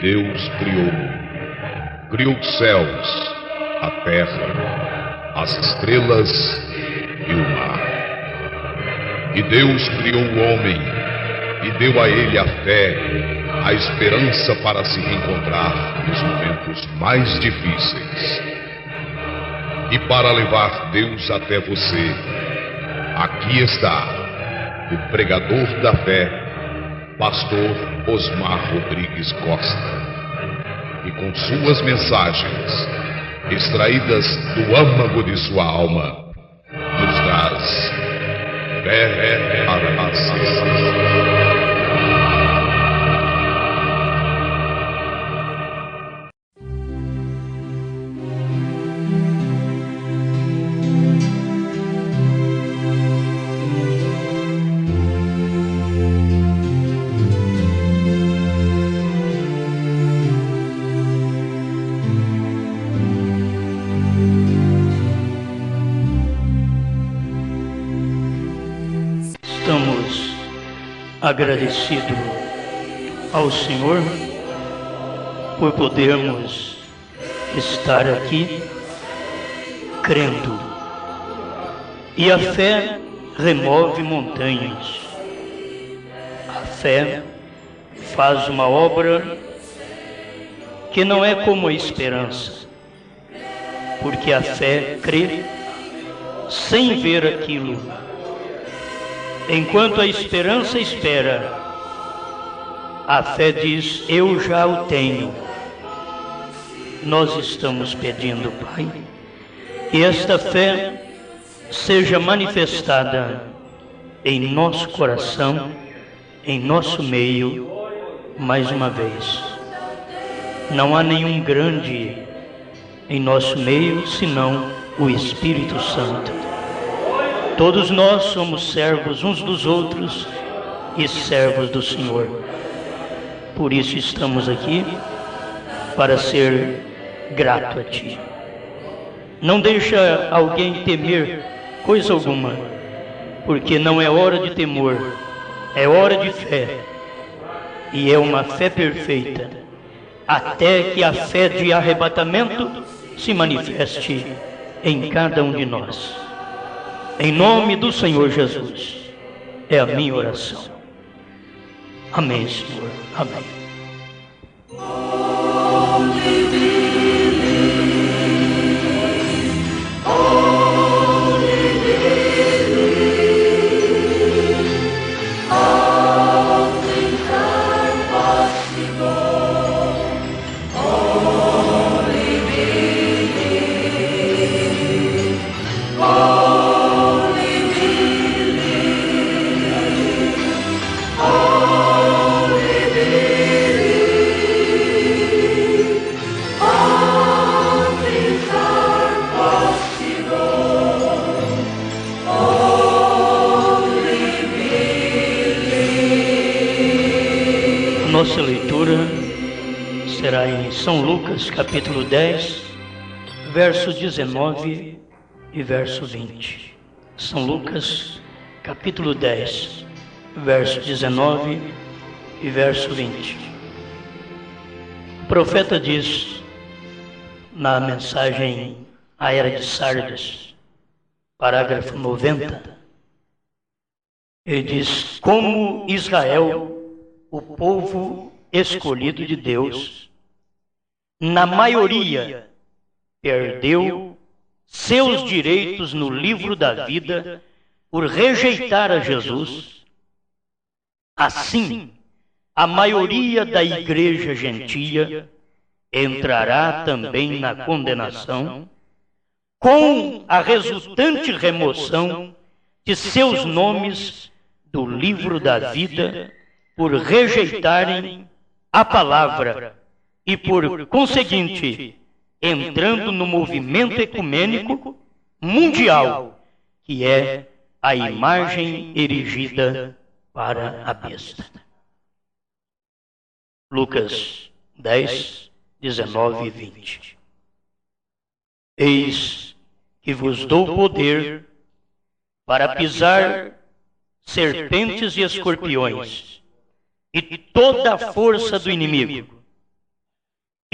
Deus criou os céus, a terra, as estrelas e o mar. E Deus criou o homem e deu a ele a fé, a esperança para se reencontrar nos momentos mais difíceis. E para levar Deus até você, aqui está o pregador da fé, Pastor Osmar Rodrigues Costa, e com suas mensagens, extraídas do âmago de sua alma, nos traz fé para a nação. Agradecido ao Senhor por podermos estar aqui crendo. E a fé remove montanhas. A fé faz uma obra que não é como a esperança, porque a fé crê sem ver aquilo. Enquanto a esperança espera, a fé diz: eu já o tenho. Nós estamos pedindo, Pai, que esta fé seja manifestada em nosso coração, em nosso meio, mais uma vez. Não há nenhum grande em nosso meio, senão o Espírito Santo. Todos nós somos servos uns dos outros e servos do Senhor. Por isso estamos aqui, para ser grato a Ti. Não deixa alguém temer coisa alguma, porque não é hora de temor, é hora de fé. E é uma fé perfeita, até que a fé de arrebatamento se manifeste em cada um de nós. Em nome do Senhor Jesus, é a minha oração. Amém, Senhor. Amém. Nossa leitura será em São Lucas, capítulo 10, verso 19 e verso 20. São Lucas, capítulo 10, verso 19 e verso 20. O profeta diz, na mensagem à Era de Sardes, parágrafo 90, ele diz: como Israel, o povo escolhido de Deus, na maioria, perdeu seus direitos no livro da vida por rejeitar a Jesus. Assim, a maioria da igreja gentia entrará também na condenação, com a resultante remoção de seus nomes do livro da vida por rejeitarem a palavra e, por conseguinte, entrando no movimento ecumênico mundial, que é a imagem erigida para a besta. Lucas 10, 19 e 20. Eis que vos dou poder para pisar serpentes e escorpiões, e toda a força do inimigo,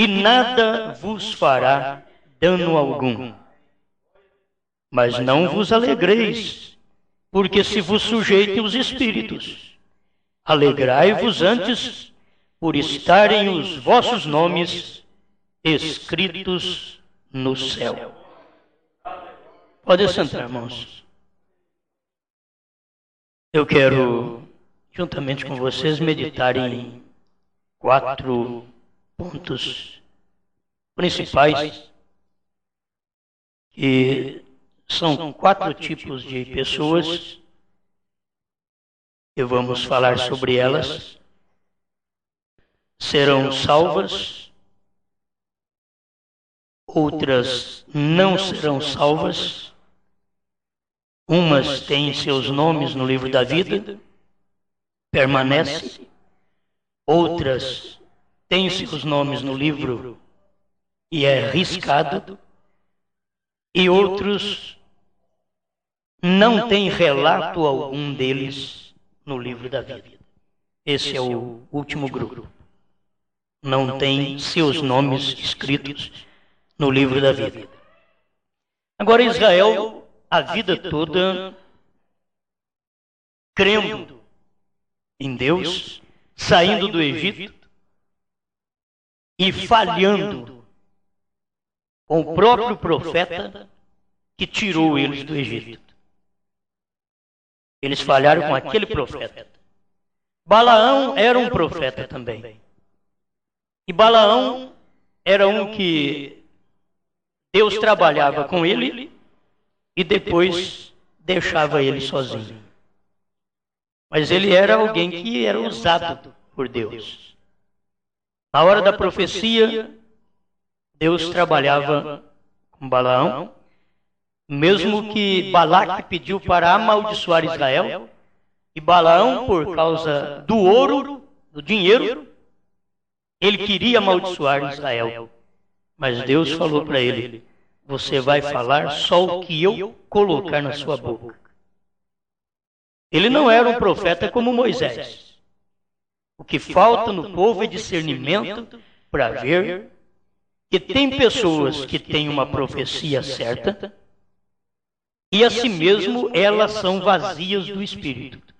e nada vos fará dano algum. Mas não vos alegreis, porque se vos sujeitem os espíritos. Alegrai-vos antes por estarem os vossos nomes escritos no céu. Pode sentar, irmãos. Eu quero, juntamente com vocês, meditar em 4 pontos principais, que são 4 tipos de pessoas, e vamos falar sobre elas. Serão salvas, outras não serão salvas, umas têm seus nomes no livro da vida, permanece, outras têm seus nomes no livro e é riscado, e outros não têm relato algum deles no livro da vida. Esse é o último grupo. Não tem seus nomes escritos no livro da vida. Agora, Israel, a vida toda, crendo em Deus, saindo do Egito e falhando com o próprio profeta que tirou eles do Egito. Eles falharam com aquele profeta. Balaão era um profeta também. E Balaão era um que Deus trabalhava com ele e depois deixava ele sozinho. Mas ele era alguém que era usado por Deus. Na hora da profecia, Deus trabalhava com Balaão, mesmo que Balaque pediu para amaldiçoar Israel, e Balaão, por causa do ouro, do dinheiro, ele queria amaldiçoar Israel. Mas Deus falou para ele: você vai falar só o que eu colocar na sua boca. Ele não era um profeta como Moisés. O que falta no povo é discernimento para ver que tem pessoas que têm uma profecia certa e assim mesmo elas são vazias do Espírito.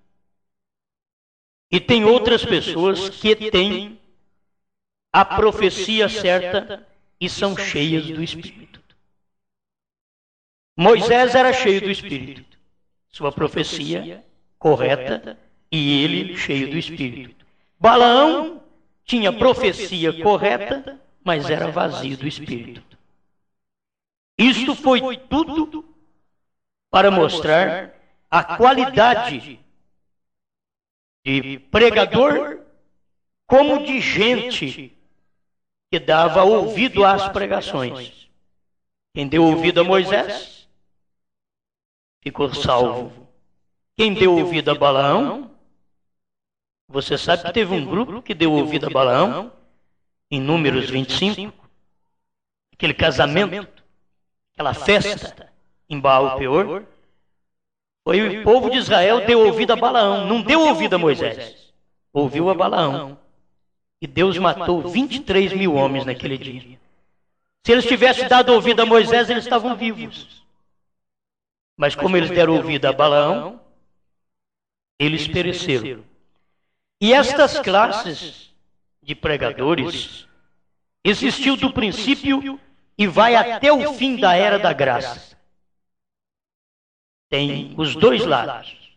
E tem outras pessoas que têm a profecia certa e são cheias do Espírito. Moisés era cheio do Espírito, sua profecia correta e ele cheio do Espírito. Balaão tinha profecia correta, mas era vazio do Espírito. Isto foi tudo para mostrar a qualidade de pregador como de gente que dava ouvido às pregações. Quem deu ouvido a Moisés ficou salvo. Quem deu ouvido a Balaão, você sabe que teve um grupo que deu ouvido a Balaão, em Números 25, aquele casamento, aquela festa em Baal-Peor, foi o povo de Israel deu ouvido a Balaão, não deu ouvido a Moisés, ouviu a Balaão. E Deus matou 23 mil homens naquele dia. Se eles tivessem dado ouvido a Moisés, eles estavam vivos. Mas como eles deram ouvido a Balaão, eles pereceram. E estas classes de pregadores existiu do princípio e vai até o fim da era da graça. Tem os dois lados.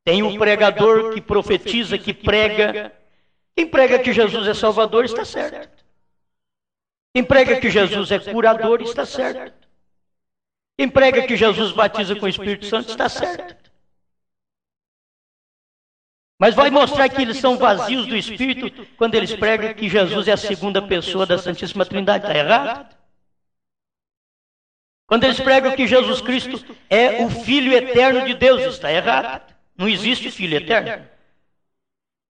Tem o pregador que profetiza, que prega. Quem prega que Jesus é Salvador está certo. Quem prega que Jesus é curador está certo. Quem prega que Jesus batiza com o Espírito Santo está certo. Mas vai mostrar que eles são vazios do Espírito quando eles pregam que Jesus é a segunda pessoa da Santíssima Trindade. Está errado. Quando eles pregam que Jesus Cristo é o Filho eterno de Deus, está errado. Não existe Filho eterno.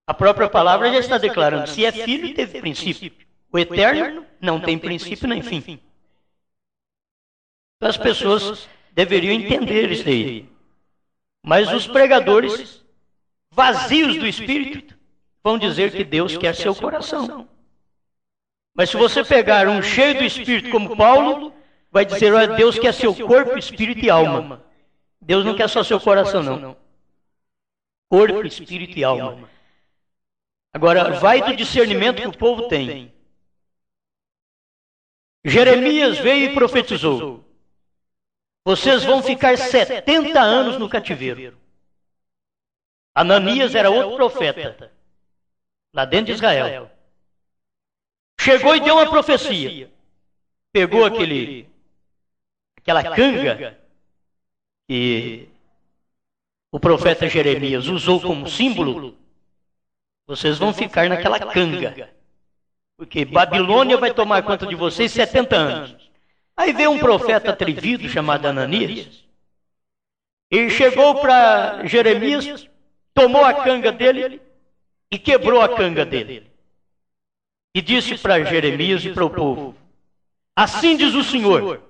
A própria palavra já está declarando, se é filho, teve princípio. O eterno não tem princípio nem fim. As pessoas deveriam entender isso aí. Mas os pregadores, vazios do Espírito, vão dizer que Deus quer seu coração. Mas se você pegar um cheio do Espírito como Paulo, vai dizer, olha, Deus quer seu corpo, espírito e alma. Deus não quer só seu coração, não. Corpo, espírito e alma. Agora, vai do discernimento que o povo tem. Jeremias veio e profetizou. Vocês vão ficar 70 anos no cativeiro. Ananias era outro profeta, lá dentro de Israel. Chegou e deu uma profecia. Pegou aquela canga que o profeta Jeremias usou como símbolo. Vocês vão ficar naquela canga, porque Babilônia vai tomar conta de vocês 70 anos. Aí veio um profeta atrevido chamado Ananias, e chegou para Jeremias, tomou a canga dele e quebrou a canga dele. E disse para Jeremias e para o povo, assim diz o Senhor,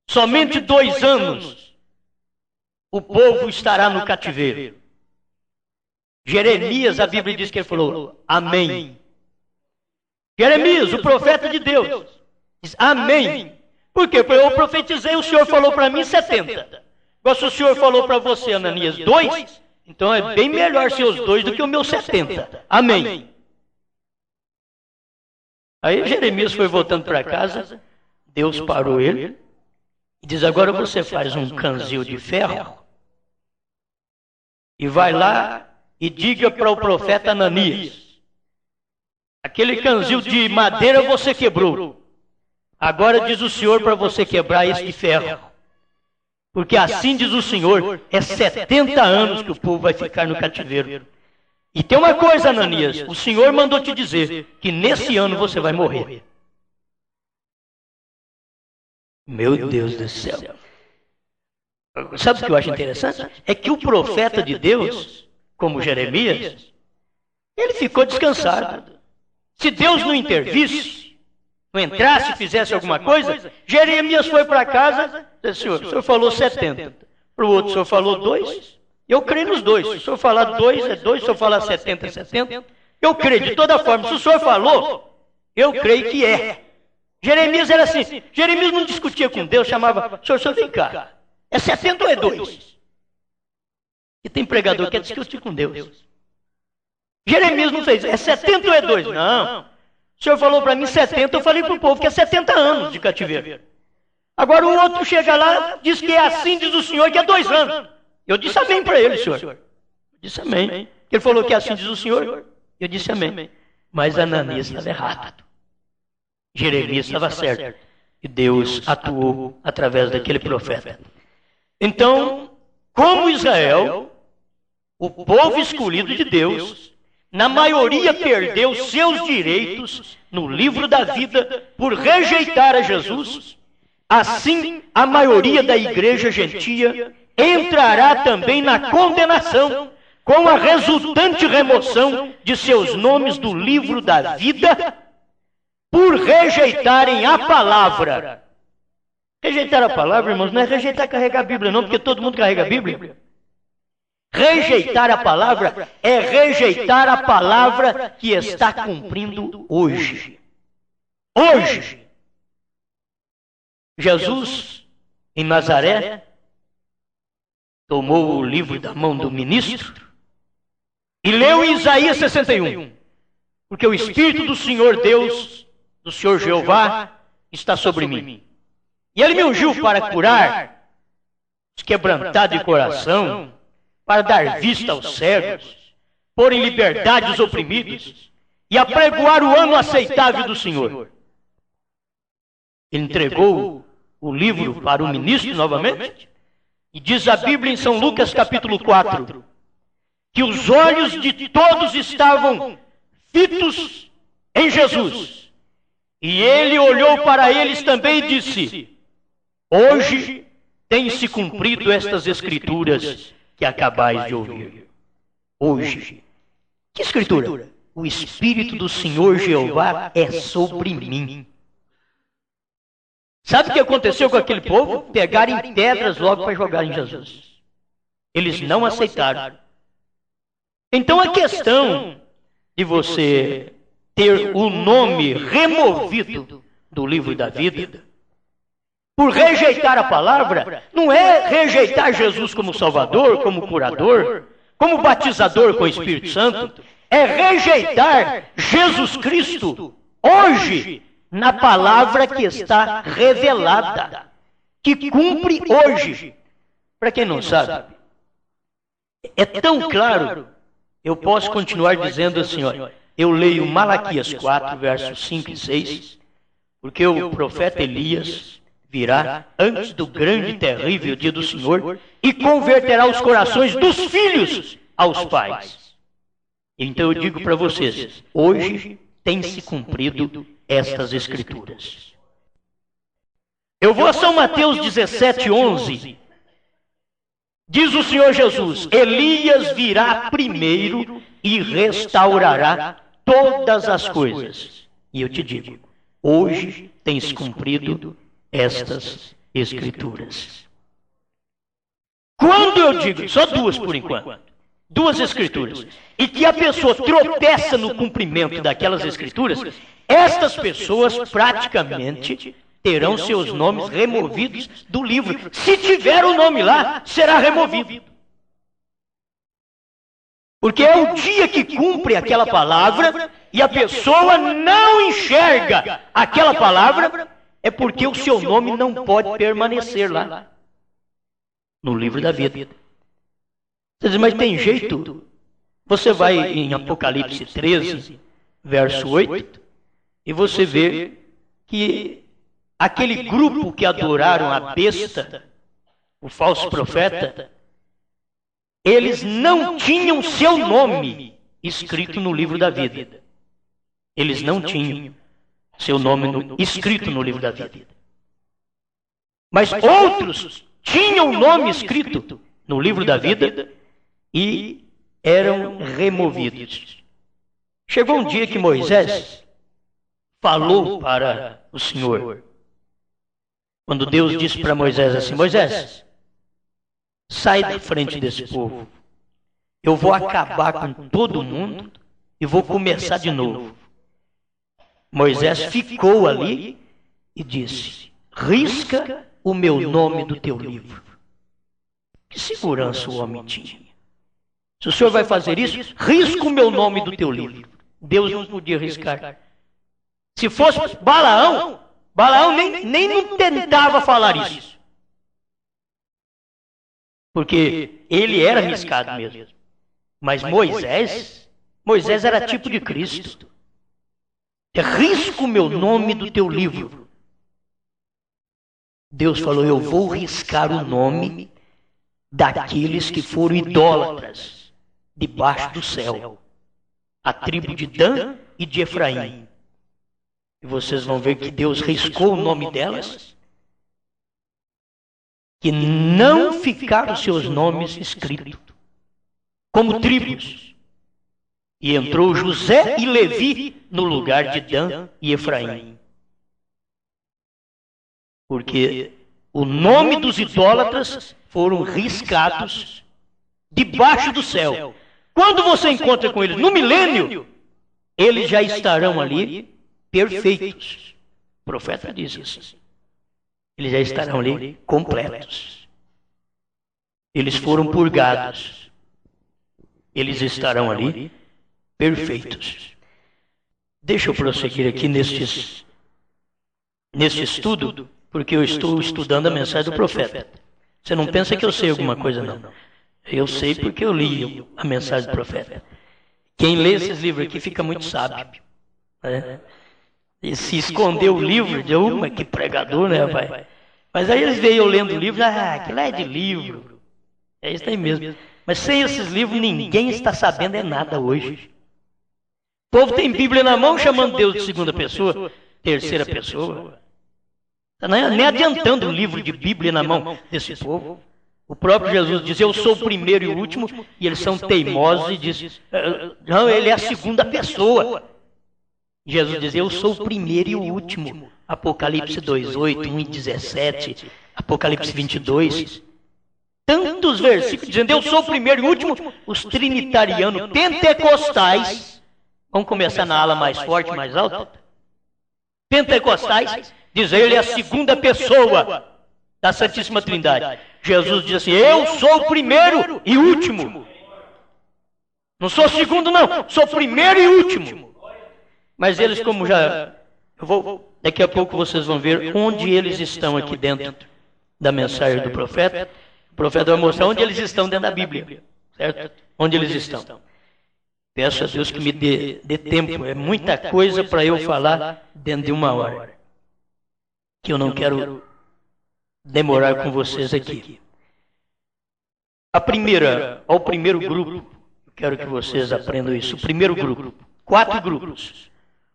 somente 2 anos o povo estará no cativeiro. Jeremias, a Bíblia diz que ele falou, amém. Jeremias, o profeta de Deus, diz, amém. Por quê? Porque eu profetizei, o Senhor falou para mim 70. Agora, se o Senhor falou para você, Ananias, 2, então é bem melhor ser os 2 do que o meu 70. Amém. Aí Jeremias foi voltando para casa, Deus parou ele e diz, agora você faz um canzil de ferro e vai lá e diga para o profeta Ananias, aquele canzil de madeira você quebrou. Agora diz o Senhor para você quebrar esse de ferro. Porque assim diz o Senhor, é 70 anos que o povo vai ficar no cativeiro. E tem uma coisa, Ananias, o Senhor mandou te dizer que nesse ano você vai morrer. Meu Deus do céu. Sabe o que eu acho interessante? É que o profeta de Deus, como Jeremias, ele ficou descansado. Se Deus não intervisse, não entrasse e fizesse alguma coisa, Jeremias foi para casa e disse, Senhor, o Senhor falou 70. Para o outro, o Senhor falou 2. Eu creio nos 2. Se o Senhor falar 2, é 2. Se o Senhor falar 70, é 70. Eu creio de toda forma. Se o Senhor falou, eu creio que é. Jeremias era assim. Jeremias não discutia com Deus, chamava, Senhor, vem cá. É 70 ou é 2? E tem pregador que quer discutir com Deus. Jeremias não fez, é 70 ou é 2? Não. O Senhor falou para mim 70, eu falei para o povo que é 70 anos de cativeiro. Agora o outro chega lá, diz que é assim, diz o Senhor, que é 2 anos. Eu disse amém para ele, Senhor. Eu disse amém. Ele falou que é assim, diz o Senhor. Eu disse amém. Mas Ananias estava errado. Jeremias estava certo. E Deus atuou através daquele profeta. Então, como Israel, o povo escolhido de Deus, na maioria perdeu seus direitos no livro da vida por rejeitar a Jesus, assim a maioria da igreja gentia entrará também na condenação, com a resultante remoção de seus nomes do livro da vida, por rejeitarem a palavra. Rejeitar a palavra, irmãos, não é rejeitar carregar a Bíblia, não, porque todo mundo carrega a Bíblia. Rejeitar a palavra é rejeitar a palavra que está cumprindo hoje. Hoje. Jesus, em Nazaré, tomou o livro da mão do ministro e leu em Isaías 61. Porque o Espírito do Senhor Deus, do Senhor Jeová, está sobre mim. E ele me ungiu para curar os quebrantados de coração, para dar vista aos cegos, pôr em liberdade os oprimidos e apregoar o ano aceitável do Senhor. Ele entregou o livro para o ministro novamente, e diz a Bíblia em São Lucas capítulo 4, que os olhos de todos estavam fitos em Jesus. E ele olhou para eles também e disse, hoje tem-se cumprido estas escrituras que acabais de ouvir. Hoje. Que escritura? O Espírito do Senhor Jeová é sobre mim. Sabe o que aconteceu com aquele povo? Pegaram pedras logo para jogar em Jesus. Eles não aceitaram. Então a questão de você ter o nome removido do livro da vida, por rejeitar a palavra, não é rejeitar Jesus como Salvador, como curador, como batizador com o Espírito Santo, é rejeitar Jesus Cristo hoje na palavra que está revelada, que cumpre hoje. Para quem não sabe, é tão claro, eu posso continuar dizendo assim, ó, eu leio Malaquias 4, versos 5 e 6, porque o profeta Elias virá antes do grande e terrível dia do Senhor e converterá os corações dos filhos aos pais. Então eu digo para vocês, hoje tem se cumprido estas escrituras. Eu vou a São Mateus 17, 11. Diz o Senhor Jesus, Elias virá primeiro e restaurará todas as coisas. E eu te digo, hoje tem se cumprido estas escrituras. Quando eu digo, só duas por enquanto, duas escrituras, e que a pessoa tropeça no cumprimento daquelas escrituras, estas pessoas praticamente terão seus nomes removidos do livro. Se tiver o nome lá, será removido. Porque é o dia que cumpre aquela palavra e a pessoa não enxerga aquela palavra, é porque o seu nome não pode permanecer lá no livro da vida. Você diz, mas tem jeito? Você vai em Apocalipse 13, verso 8, e você vê que aquele grupo que adoraram a besta, o falso profeta, eles não tinham seu nome escrito no livro da vida. Eles não tinham seu nome escrito no livro da vida. Mas outros tinham o nome escrito no livro da vida e eram removidos. Chegou um dia que Moisés falou para o Senhor. Quando Deus disse para Moisés assim, Moisés, sai da frente desse povo. Eu vou acabar com todo mundo e vou começar de novo. Moisés ficou ali e disse, risca o meu nome do teu livro. Que segurança o homem tinha. Se o senhor vai fazer isso, risca o meu nome do teu livro. Deus não podia riscar. Se fosse Balaão nem não tentava falar isso. Porque ele era arriscado mesmo. Mas Moisés era tipo de Cristo. Risca o meu nome do teu livro. Deus falou, eu vou riscar o nome daqueles que foram idólatras debaixo do céu. A tribo de Dan e de Efraim. E vocês vão ver que Deus riscou o nome delas, que não ficaram seus nomes escritos como tribos. E entrou José e Levi no lugar de Dan e Efraim. Porque o nome dos idólatras foram riscados debaixo do céu. Quando você encontra com eles no milênio, eles já estarão ali perfeitos. O profeta diz isso. Eles já estarão ali completos. Eles foram purgados. Eles estarão ali perfeitos. Deixa eu prosseguir aqui neste estudo, porque eu estou estudando a mensagem do profeta. Você não pensa que eu sei alguma coisa, não. Eu sei porque eu li a mensagem do profeta. Quem lê esses livros aqui fica muito sábio. Né? E se esconder o livro, de uma que pregador, né, pai? Mas aí eles veem eu lendo o livro, aquilo é de livro. É isso aí mesmo. Mas sem esses livros, ninguém está sabendo é nada hoje. O povo tem Bíblia na mão, chamando Deus de segunda pessoa, terceira pessoa. Nem adiantando o livro de Bíblia na mão desse povo. O próprio Jesus diz, eu sou o primeiro e o último, e eles são teimosos e dizem, não, ele é a segunda pessoa. Jesus diz, eu sou o primeiro e o último. Apocalipse 2:8, 1:17, Apocalipse 22. Tantos versículos dizendo, eu sou o primeiro e o último. Os trinitarianos pentecostais Vamos começar na ala mais forte, mais alta. Pentecostais, diz ele, é a segunda pessoa da Santíssima Trindade. Jesus diz assim, eu sou o primeiro e último. Não sou o segundo, não. Sou o primeiro e último. Mas eles, como já... daqui a pouco vocês vão ver onde eles estão aqui dentro da mensagem do profeta. O profeta vai mostrar onde eles estão dentro da Bíblia. Certo? Onde eles estão. Peço a Deus que me dê tempo. É muita coisa para eu falar dentro de uma hora. Que eu não quero demorar com vocês aqui. O primeiro grupo, quero que vocês aprendam isso. O primeiro grupo, 4 grupos.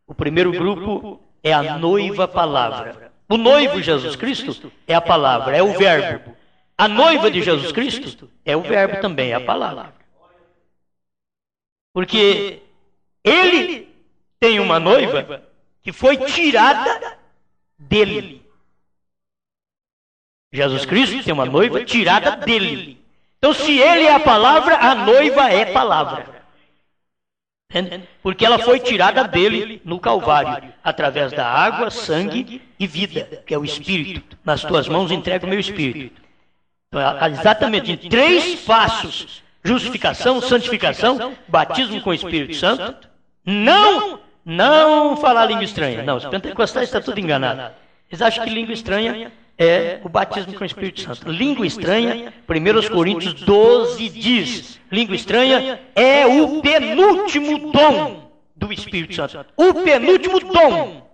O primeiro grupo é a noiva palavra. O noivo Jesus Cristo é a palavra, é o verbo. A noiva de Jesus Cristo é o verbo também, é a palavra. Porque ele tem uma noiva que foi tirada dele. Jesus Cristo tem uma noiva tirada dele. Então, se ele é a palavra, a noiva é palavra. Porque ela foi tirada dele no Calvário, através da água, sangue e vida, que é o Espírito. Nas tuas mãos entrego o meu Espírito. Então, exatamente em 3 passos: justificação, santificação, batismo com o Espírito Santo. Não falar língua estranha. Não, os pentecostais estão tudo enganados. Eles acham que língua estranha é o batismo com o Espírito Santo. Língua estranha, 1 Coríntios 12 diz, língua estranha é o penúltimo dom do Espírito Santo. O penúltimo dom.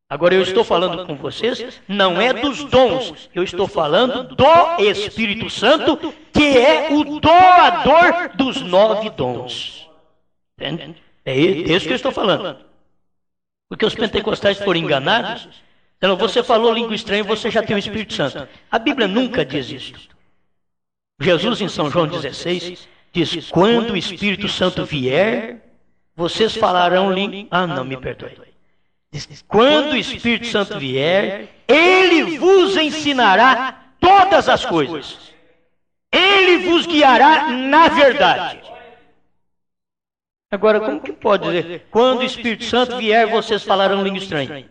Agora eu estou falando com vocês, não é dos dons, eu estou falando do Espírito Santo, que é o doador dos 9 dons. Entende? É isso que eu estou falando. Porque os pentecostais foram enganados. Então, você falou língua estranha, você já tem o Espírito Santo. A Bíblia nunca diz isso. Jesus, em São João 16, diz, quando o Espírito Santo vier, vocês falarão língua... Ah, não, me perdoe. Diz, quando o Espírito Santo vier, ele vos ensinará todas as coisas. Ele vos guiará na verdade. Agora, como que pode dizer, quando o Espírito Santo vier, vocês falarão língua estranha?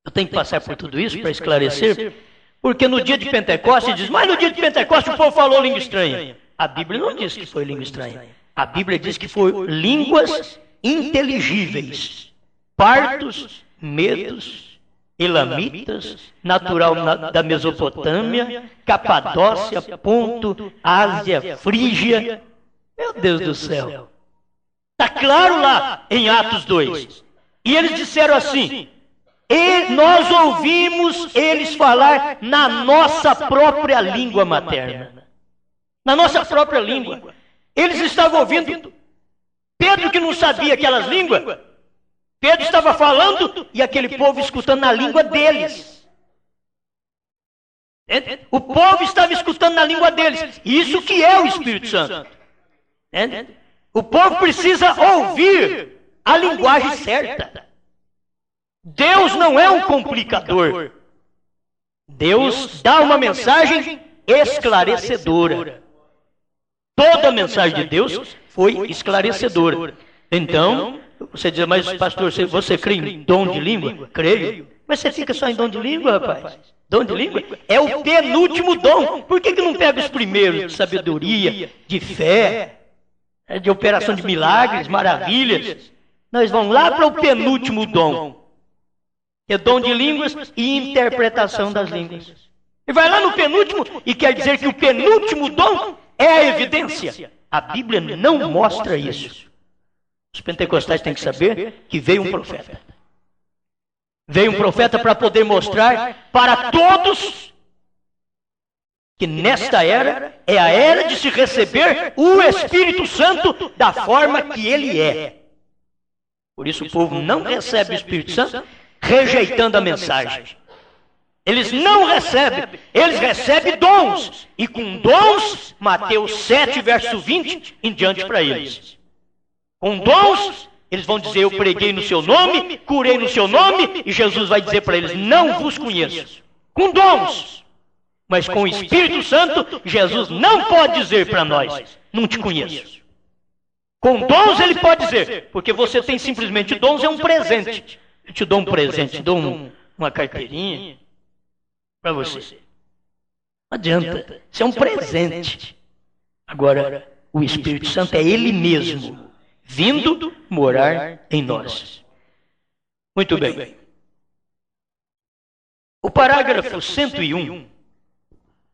Eu tenho que passar por tudo isso para esclarecer, porque no dia de Pentecostes diz, mas no dia de Pentecostes o povo falou língua estranha. A Bíblia não diz que foi língua estranha. A Bíblia diz que foi línguas inteligíveis. Partos, medos, elamitas, natural da Mesopotâmia, Capadócia, Ponto, Ásia, Frígia. Meu Deus do céu. Está claro lá em Atos 2. E eles disseram assim, e nós ouvimos eles falar na nossa própria língua materna. Na nossa própria língua. Eles estavam ouvindo. Pedro, que não sabia aquelas línguas, Pedro estava falando e aquele povo escutando na língua deles. O povo estava escutando na língua deles. Isso que é o Espírito Santo. O povo precisa ouvir a linguagem certa. Deus não é um complicador. Deus dá uma mensagem esclarecedora. Toda a mensagem de Deus foi esclarecedora. Então, você diz, mas pastor, você crê em dom de língua? Creio. Mas você fica só em dom de língua, rapaz? Dom de língua é o penúltimo dom. Por que não pega os primeiros de sabedoria, de fé, de operação de milagres, maravilhas? Nós vamos lá para o penúltimo dom. É dom de línguas e interpretação das línguas. E vai lá no penúltimo e quer dizer que o penúltimo dom é a evidência. A Bíblia não mostra isso. Os pentecostais têm que saber que veio um profeta. Veio um profeta para poder mostrar para todos que nesta era é a era de se receber o Espírito Santo da forma que ele é. Por isso o povo não recebe o Espírito Santo rejeitando a mensagem. Eles não recebem, eles recebem dons. E com dons, Mateus 7, verso 20, em diante para eles. Com dons, eles vão dizer, eu preguei no seu nome, curei no seu nome, e Jesus vai dizer para eles, não vos conheço. Com dons. Mas com o Espírito Santo, Jesus não pode dizer para nós, não te conheço. Com dons ele pode dizer, porque você tem simplesmente dons, é um presente. Eu te dou um presente, te dou uma carteirinha para você. Não adianta, isso é um presente. Agora, o Espírito Santo é Ele mesmo, vindo morar em nós. Muito bem. O parágrafo 101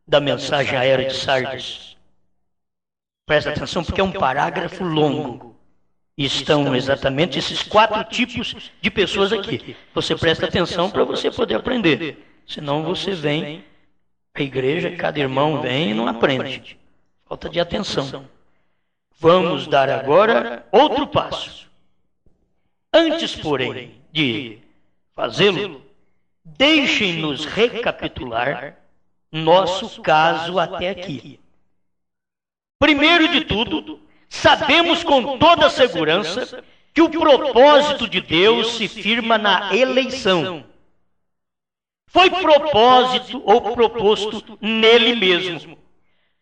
da mensagem à era de Sardes. Presta atenção, porque é um parágrafo longo. E estão exatamente esses 4 tipos de pessoas aqui. Você presta atenção para você poder aprender. Senão você vem à igreja, cada irmão vem e não aprende. Falta de atenção. Vamos dar agora outro passo. Antes, porém, de fazê-lo, deixem-nos recapitular nosso caso até aqui. Primeiro de tudo, sabemos com toda segurança que o propósito de Deus se firma na eleição. Foi propósito ou proposto nele mesmo.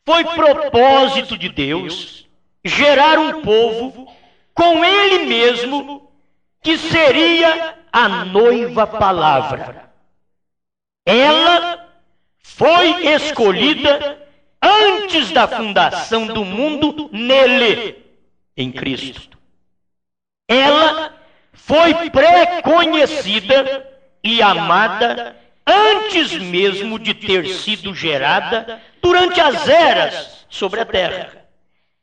Foi propósito de Deus gerar um povo com ele mesmo, que seria a noiva palavra. Ela foi escolhida antes da fundação do mundo nele, em Cristo. Ela foi pré-conhecida e amada antes mesmo de ter sido gerada durante as eras sobre a terra.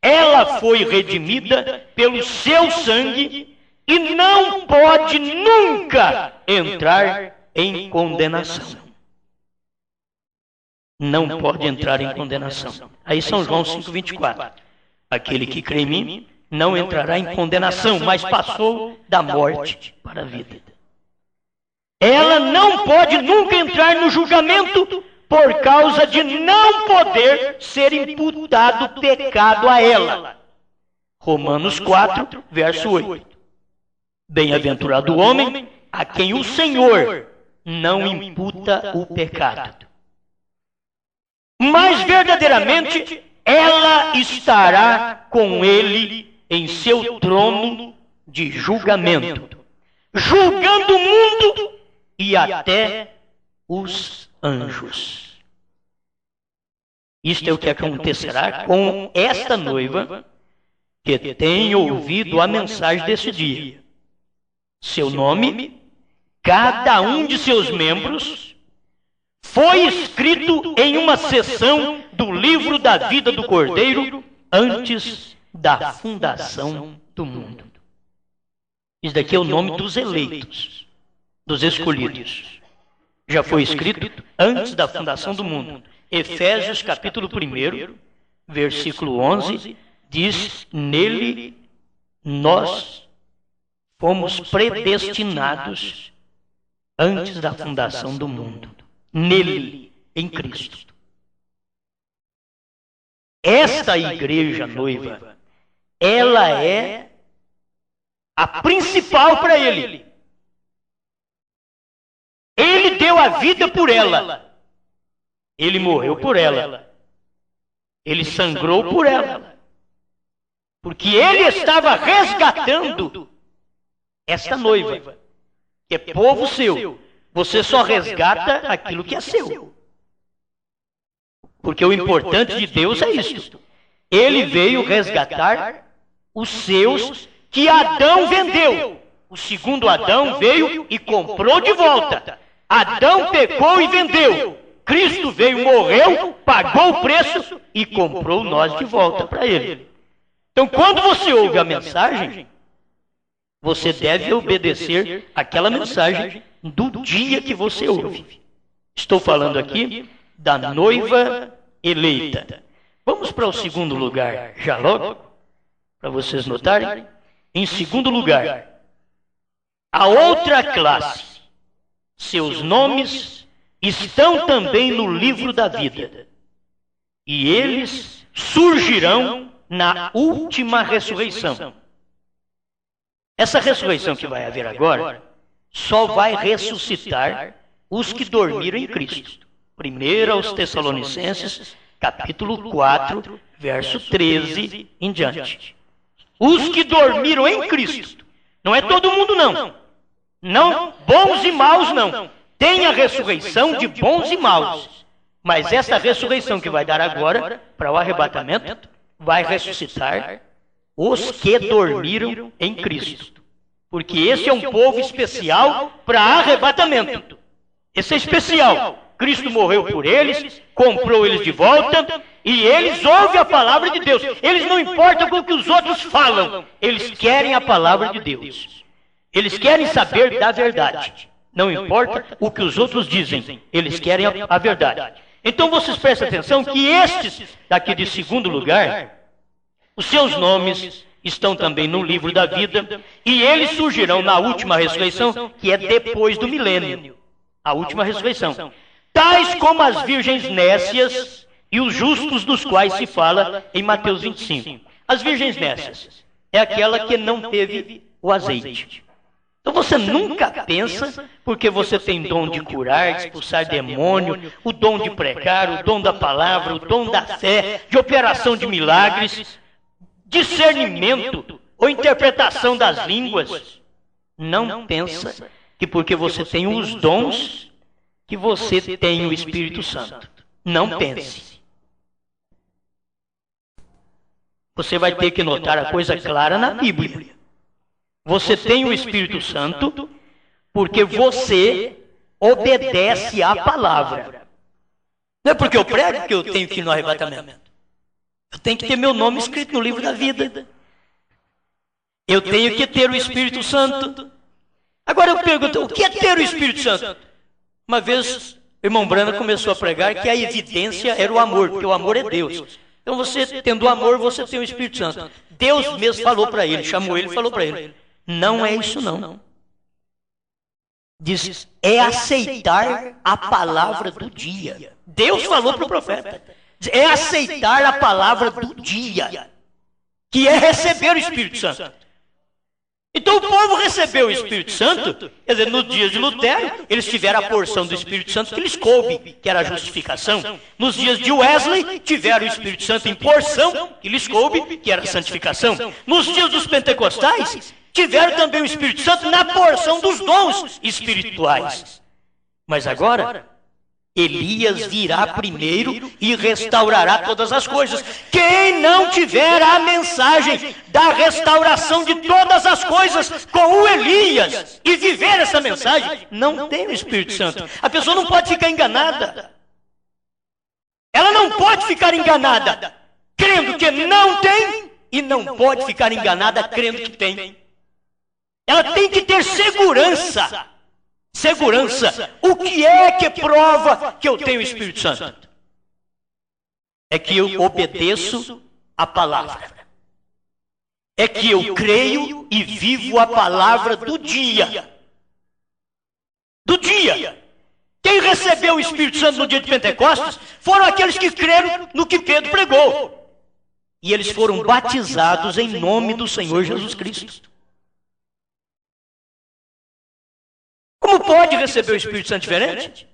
Ela foi redimida pelo seu sangue e não pode nunca entrar em condenação. Não pode entrar em condenação. Aí São João 5,24. Aquele que crê em mim não entrará em condenação, mas passou da morte para a vida. Ela não pode nunca entrar no julgamento por causa de não poder ser imputado pecado a ela. Romanos 4, verso 8. Bem-aventurado o homem a quem o Senhor não imputa o pecado. Mas verdadeiramente ela estará com ele em seu trono de julgamento, julgando o mundo e até os anjos. Isto é o que acontecerá com esta noiva que tem ouvido a mensagem desse dia. Seu nome, cada um de seus membros, foi escrito em uma seção do livro da vida do Cordeiro antes da fundação do mundo. Isso daqui é o nome dos eleitos, dos escolhidos. Já foi escrito antes da fundação do mundo. Efésios capítulo 1, versículo 11, diz: nele nós fomos predestinados antes da fundação do mundo. Nele, em Cristo. Esta igreja noiva, ela é a principal para ele. Ele deu a vida por ela. Ele morreu por ela. Ele sangrou por ela. Porque ele estava resgatando esta noiva, que é povo seu. Você só resgata aquilo que é seu. Porque o importante de Deus é isso. Ele veio resgatar os seus que Adão vendeu. O segundo Adão veio e comprou de volta. Adão pecou e vendeu. Cristo veio, morreu, pagou o preço e comprou nós de volta para ele. Então, quando você ouve a mensagem, você deve obedecer aquela mensagem do dia que você ouve. Estou falando aqui da noiva eleita. Vamos para o segundo lugar, já logo, para vocês notarem. Em segundo lugar, a outra classe. Seus nomes estão também no livro da vida. E eles surgirão na última ressurreição. Essa ressurreição que vai haver agora só vai ressuscitar os que dormiram em Cristo. 1 aos Tessalonicenses, capítulo 4, verso 13 em diante. Os que dormiram em Cristo. Não é todo mundo, não. Não, bons e maus, não. Tem a ressurreição de bons e maus. Mas essa ressurreição que vai dar agora, para o arrebatamento, vai ressuscitar os que dormiram em Cristo. Porque esse é um povo especial para arrebatamento. Esse é especial. Cristo morreu por eles, comprou eles de volta, e eles ouvem a palavra de Deus. Eles não importam com o que os outros falam, eles querem a palavra de Deus. Eles querem saber da verdade. Não importa o que os outros dizem, eles querem a verdade. Então vocês prestem atenção que estes daqui de segundo lugar, os seus nomes estão também no livro da vida, e eles surgirão na última ressurreição, que é depois do milênio. A última ressurreição. Tais como as virgens nécias e os justos dos quais se fala em Mateus 25. As virgens nécias é aquela que não teve o azeite. Então você nunca pensa, porque você tem dom de curar, de expulsar demônio, o dom de pregar, o dom da palavra, o dom da fé, de operação de milagres, discernimento ou interpretação das línguas. Não pensa que porque você tem os dons, que você tem o Espírito Santo. Não pense. Você vai ter que notar a coisa clara na Bíblia. Você tem o Espírito Santo porque você obedece à palavra. Não é porque eu prego que eu tenho que ir no arrebatamento. Eu tenho que ter meu nome escrito no livro da vida. Eu tenho que ter o Espírito Santo. Agora eu pergunto, o que é ter o Espírito Santo? Uma vez, o irmão Brana começou a pregar que a evidência era o amor, porque o amor é Deus. Então você, tendo o amor, você tem o Espírito Santo. Deus mesmo falou para ele, chamou ele e falou para ele. Não é isso não. Diz, é aceitar a palavra do dia. Deus falou para o profeta. É aceitar a palavra do dia, que é receber o Espírito Santo. Então o povo recebeu o Espírito Santo, quer dizer, no dia de Lutero, eles tiveram a porção do Espírito Santo que lhes coube, que era a justificação. Nos dias de Wesley, tiveram o Espírito Santo em porção que lhes coube, que era a santificação. Nos dias dos pentecostais, tiveram também o Espírito Santo na porção dos dons espirituais. Mas agora, Elias virá primeiro e restaurará todas as coisas. Quem não tiver a mensagem da restauração de todas as coisas com o Elias e viver essa mensagem, não tem o Espírito Santo. A pessoa não pode ficar enganada. Ela não pode ficar enganada crendo que não tem e não pode ficar enganada crendo que tem. Ela tem que ter segurança. Segurança. O que é que prova que eu tenho o Espírito Santo? É que eu obedeço a palavra. É que eu creio e vivo a palavra do dia. Do dia. Quem recebeu o Espírito Santo no dia de Pentecostes foram aqueles que creram no que Pedro pregou. E eles foram batizados em nome do Senhor Jesus Cristo. Como pode receber o Espírito Santo diferente?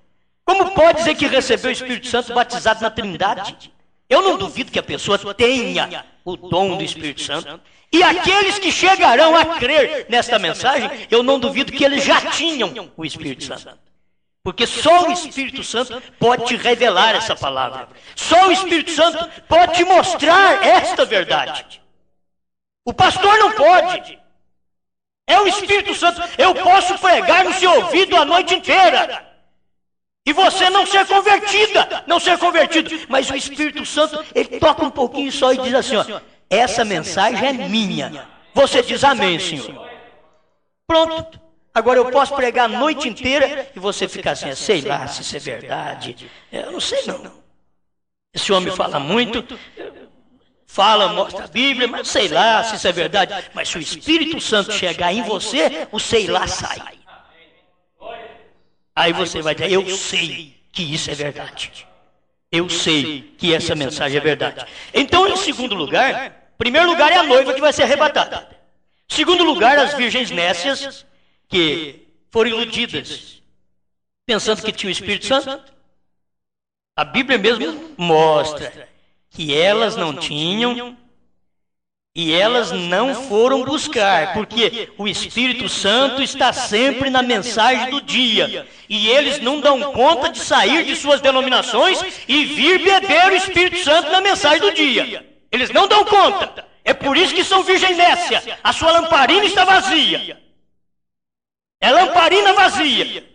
Como pode dizer que recebeu o Espírito Santo batizado na Trindade? Eu não duvido que a pessoa tenha o dom do Espírito Santo. E aqueles que chegarão a crer nesta mensagem, eu não duvido que eles já tinham o Espírito Santo. Porque só o Espírito Santo pode te revelar essa palavra. Só o Espírito Santo pode te mostrar esta verdade. O pastor não pode. É o Espírito Santo. Eu posso pregar no seu ouvido a noite inteira. E você não ser convertida, não ser convertido. Mas o Espírito Santo, ele toca um pouquinho só e diz assim, ó, essa mensagem é minha. Você diz amém, Senhor. Pronto. Agora eu posso pregar a noite inteira e você ficar assim, sei lá se isso é verdade. Eu não sei não. Esse homem fala muito... Fala, mostra a Bíblia, mas sei lá se isso é verdade. Mas se o Espírito Santo chegar em você, o sei lá sai. Aí você vai dizer, eu sei que isso é verdade. Eu sei que essa mensagem é verdade. Então, em segundo lugar, primeiro lugar é a noiva que vai ser arrebatada. Segundo lugar, as virgens nécias, que foram iludidas, pensando que tinha o Espírito Santo. A Bíblia mesmo mostra que elas não tinham E elas não foram buscar, porque o Espírito Santo está sempre na mensagem do dia. E eles não dão conta de sair de suas denominações e vir beber o Espírito Santo na mensagem do dia. Eles não dão conta. É por isso que são virgem nécia. A sua lamparina está vazia. É lamparina vazia.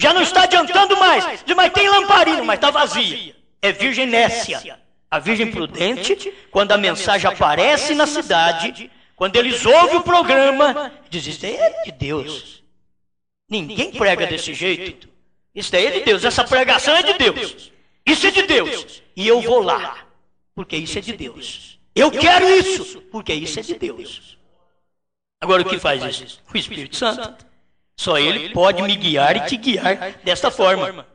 Já não está adiantando mais. Mas tem lamparina, mas está vazia. É virgem nécia. A virgem prudente, quando a mensagem aparece na cidade, quando eles ouvem o programa, dizem, isso é de Deus. Ninguém prega desse jeito. Isso daí é de Deus. Essa pregação é de Deus. Isso é de Deus. E eu vou lá, porque isso é de Deus. Eu quero isso, porque isso é de Deus. Agora o que faz isso? O Espírito Santo. Só Ele pode me guiar e te guiar desta forma.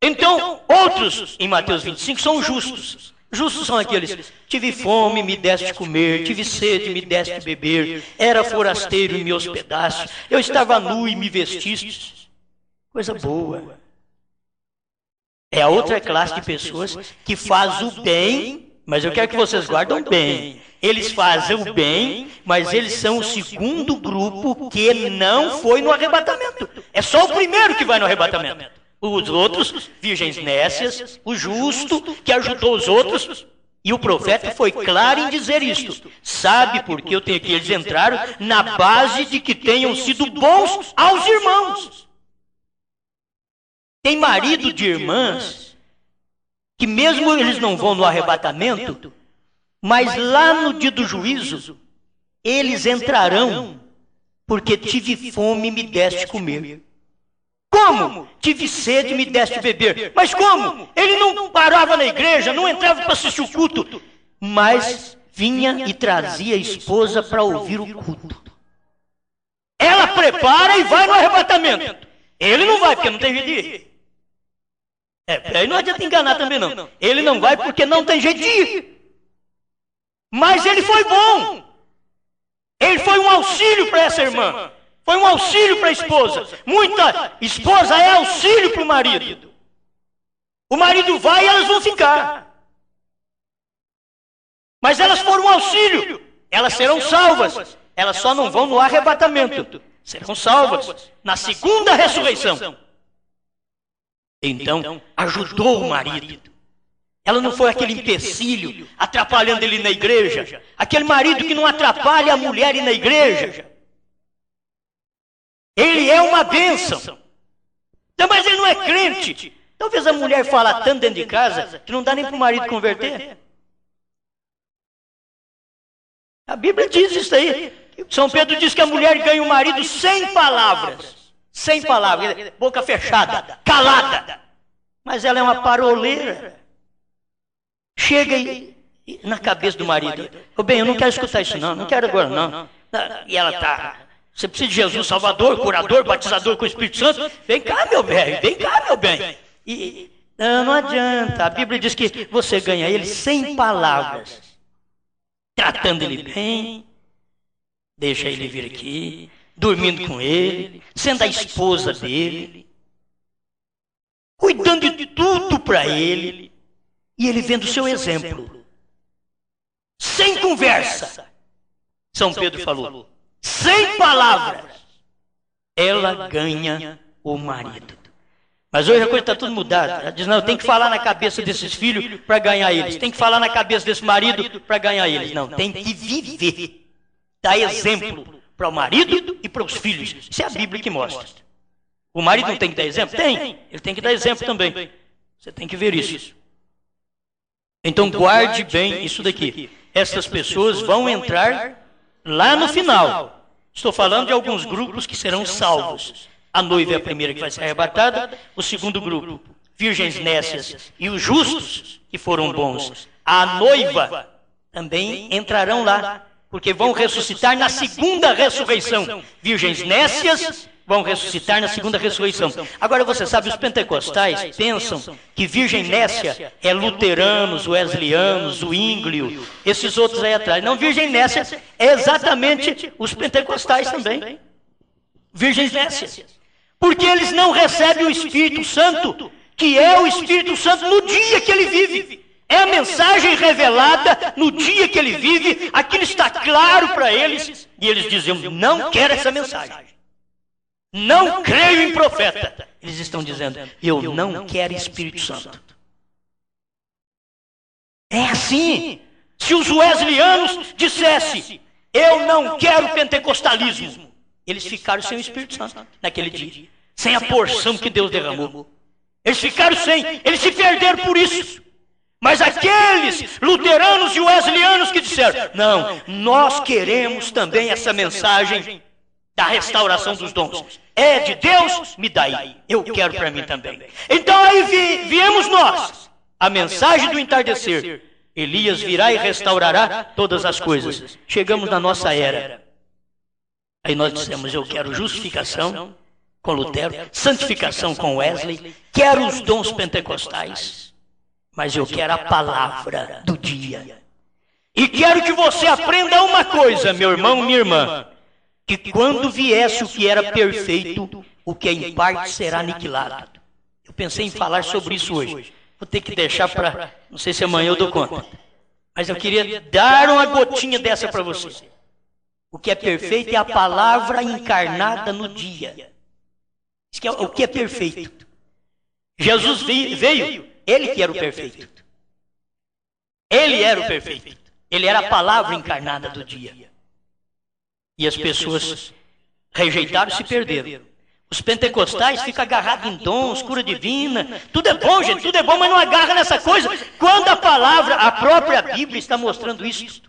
Então, outros em Mateus 25 são justos. Justos são aqueles, tive fome, me deste comer, tive sede, me deste beber, era forasteiro e me hospedaste, eu estava nu e me vestiste. Coisa boa. É a outra classe de pessoas que faz o bem, mas eu quero que vocês guardem bem. Eles fazem o bem, mas eles são o segundo grupo que não foi no arrebatamento. É só o primeiro que vai no arrebatamento. Os outros, virgens nécias, o justo que ajudou os outros. E o profeta foi claro em dizer isto. Sabe por que eu tenho aqui? Eles entraram na base de que tenham sido bons aos irmãos. Tem marido de irmãs que mesmo eles não vão no arrebatamento, mas lá no dia do juízo, eles entrarão porque tive fome e me deste comer. Como? Tive sede e me deste beber. Mas como? Ele não parava na igreja, não entrava para assistir o culto, mas vinha e trazia a esposa para ouvir o culto. Ela prepara e vai no arrebatamento. Ele não vai, porque não tem jeito de ir. Aí não adianta enganar também não. Ele não vai porque não tem jeito de ir. Mas ele foi bom. Ele foi um auxílio para essa irmã. Foi um auxílio para a esposa. Muita esposa é auxílio para o marido. O marido vai e elas vão ficar. Mas elas foram um auxílio. Elas serão salvas. Elas só não vão no arrebatamento. Serão salvas na segunda ressurreição. Então, ajudou o marido. Ela não foi aquele empecilho atrapalhando ele na igreja. Aquele marido que não atrapalha a mulher ir na igreja. Ele é uma bênção. Mas ele não é crente. Talvez a mulher fala tanto dentro de casa que não dá nem para o marido converter. A Bíblia diz isso aí. São Pedro diz que a mulher ganha o marido sem palavras. Sem palavras. Boca fechada, calada. Mas ela é uma paroleira. Chega na cabeça do marido. Bem, eu não quero escutar isso não quero agora não. E ela está... Você precisa de Jesus, Salvador, curador, batizador com o Espírito Santo? Vem cá, meu bem, vem cá, meu bem. E não adianta. A Bíblia diz que você ganha ele sem palavras. Tratando ele bem, deixa ele vir aqui, dormindo com ele, sendo a esposa dele, cuidando de tudo para ele, e ele vendo o seu exemplo. Sem conversa. São Pedro falou. Sem palavras, ela ganha o marido. Mas hoje a coisa está tudo mudada. Ela diz, não, tem que falar na cabeça desses filhos para ganhar eles. Tem que falar na cabeça desse marido para ganhar eles. Não, tem que viver. Dar exemplo para o marido e para os filhos. Isso é a Bíblia que mostra. O marido não tem que dar exemplo? Tem. Ele tem que dar exemplo também. Você tem que ver isso. Então guarde bem isso daqui. Essas pessoas vão entrar lá no final. Estou falando de alguns grupos que serão salvos. A noiva é a primeira que vai ser arrebatada. O segundo grupo, virgens nécias e os justos, que foram bons. A noiva também entrarão lá, porque vão ressuscitar na segunda ressurreição. Virgens nécias vão ressuscitar na segunda ressurreição. Agora você sabe, os pentecostais pensam que virgem nécia é luteranos, wesleyans, Zwinglio, esses outros aí atrás. Não, virgem nécia é exatamente os pentecostais também. Virgens nécias. Porque eles não recebem o Espírito Santo, que é o Espírito Santo no dia que ele vive. É a mensagem revelada no dia que ele vive, aquilo está claro para eles, e eles diziam, não quero essa mensagem. Não creio em profeta. Eles estão dizendo, eu não quero Espírito Santo. É assim. Se os wesleyanos dissessem, eu não quero pentecostalismo, eles ficaram sem o Espírito Santo naquele dia, sem a porção que Deus derramou. Eles ficaram sem, eles se perderam por isso. Mas aqueles luteranos e wesleyanos que disseram, não, nós queremos também essa mensagem da restauração dos dons. É de Deus, me dá aí. Eu quero para mim também. Então aí viemos nós, a mensagem do entardecer. Elias virá e restaurará todas as coisas. Chegamos na nossa era. Aí nós dissemos, eu quero justificação com Lutero, santificação com Wesley, quero os dons pentecostais, mas eu quero a palavra do dia. E quero que você aprenda uma coisa, meu irmão, minha irmã, que quando viesse o que era perfeito, o que é em parte será aniquilado. Eu pensei em falar sobre isso hoje. Vou ter que deixar para, não sei se amanhã eu dou conta. Mas eu queria dar uma gotinha dessa para você. O que é perfeito é a palavra encarnada no dia. Isso que é o que é perfeito. Jesus veio, ele que era o perfeito. Ele era o perfeito. Ele era a palavra encarnada do dia. E as pessoas rejeitaram e se perderam. Os pentecostais ficam agarrados em dons, cura divina. Tudo é bom, gente, tudo é bom, mas não agarra nessa coisa. Quando a palavra, a própria Bíblia está mostrando isso.